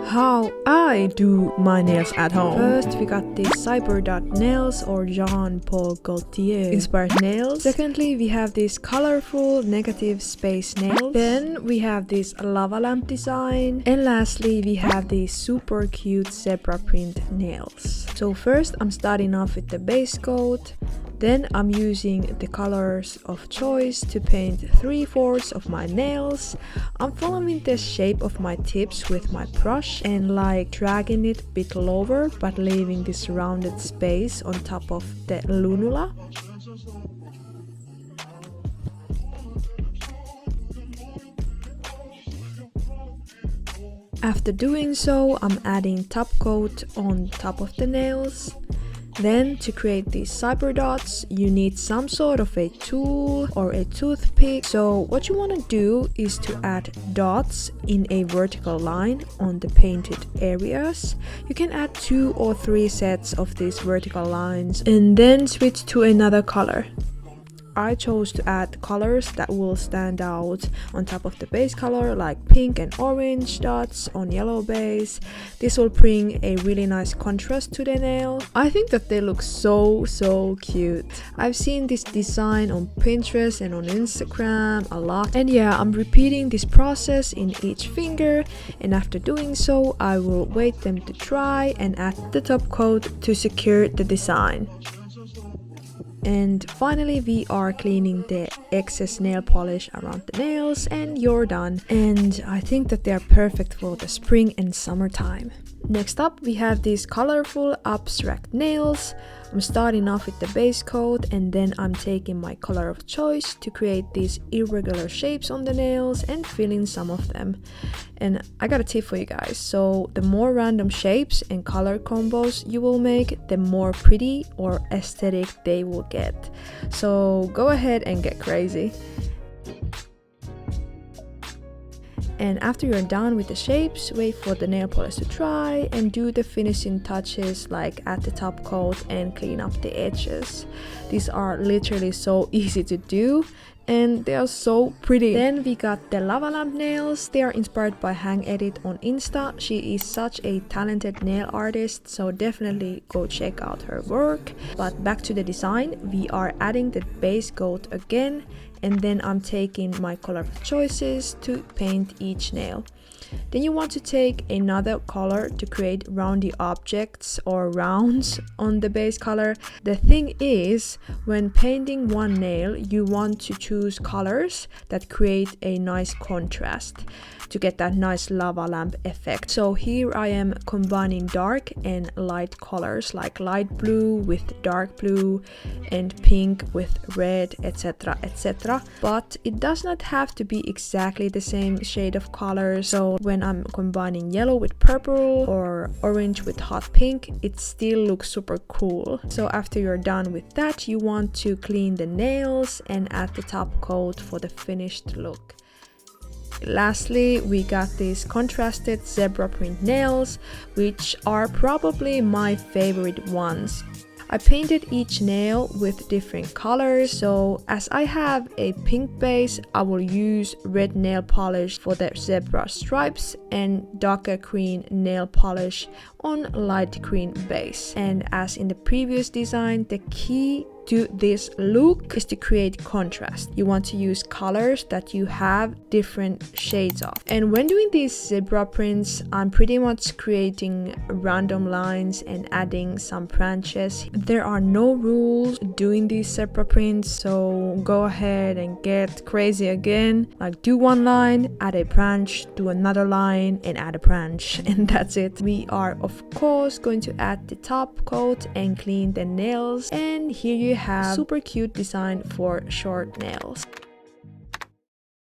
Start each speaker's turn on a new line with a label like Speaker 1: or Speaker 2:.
Speaker 1: how I do my nails at home. First, we got these cyber dot nails or Jean Paul Gaultier inspired nails. Secondly, we have these colorful negative space nails. Then we have this lava lamp design. And lastly, we have these super cute zebra print nails. So first, I'm starting off with the base coat. Then I'm using the colors of choice to paint 3/4 of my nails. I'm following the shape of my tips with my brush and like dragging it a bit lower but leaving this rounded space on top of the lunula. After doing so, I'm adding top coat on top of the nails. Then to create these cyber dots, you need some sort of a tool or a toothpick. So what you want to do is to add dots in a vertical line on the painted areas. You can add 2 or 3 sets of these vertical lines and then switch to another color. I chose to add colors that will stand out on top of the base color, like pink and orange dots on yellow base. This will bring a really nice contrast to the nail. I think that they look so cute. I've seen this design on Pinterest and on Instagram a lot, and yeah, I'm repeating this process in each finger, and after doing so I will wait them to dry and add the top coat to secure the design. And finally, we are cleaning the excess nail polish around the nails and you're done. And I think that they are perfect for the spring and summertime. Next up, we have these colorful abstract nails. I'm starting off with the base coat and then I'm taking my color of choice to create these irregular shapes on the nails and fill in some of them. And I got a tip for you guys. So the more random shapes and color combos you will make, the more pretty or aesthetic they will get. So go ahead and get crazy. And after you're done with the shapes, wait for the nail polish to dry and do the finishing touches like add the top coat and clean up the edges. These are literally so easy to do and they are so pretty. Then we got the lava lamp nails. They are inspired by Hang Edit on Insta. She is such a talented nail artist, so definitely go check out her work. But back to the design, we are adding the base coat again, and then I'm taking my color choices to paint each nail. Then you want to take another color to create roundy objects or rounds on the base color. The thing is, when painting one nail, you want to choose colors that create a nice contrast to get that nice lava lamp effect. So here I am combining dark and light colors like light blue with dark blue and pink with red, etc, etc. But it does not have to be exactly the same shade of color. So when I'm combining yellow with purple or orange with hot pink, it still looks super cool. So after you're done with that, you want to clean the nails and add the top coat for the finished look. Lastly, we got these contrasted zebra print nails, which are probably my favorite ones. I painted each nail with different colors, so as I have a pink base, I will use red nail polish for the zebra stripes and darker green nail polish on light green base. And as in the previous design, the key to this look is to create contrast. You want to use colors that you have different shades of. And when doing these zebra prints, I'm pretty much creating random lines and adding some branches. There are no rules doing these zebra prints, so go ahead and get crazy again. Like do one line, add a branch, do another line and add a branch, and that's it. We are of course going to add the top coat and clean the nails, and here you have super cute design for short nails.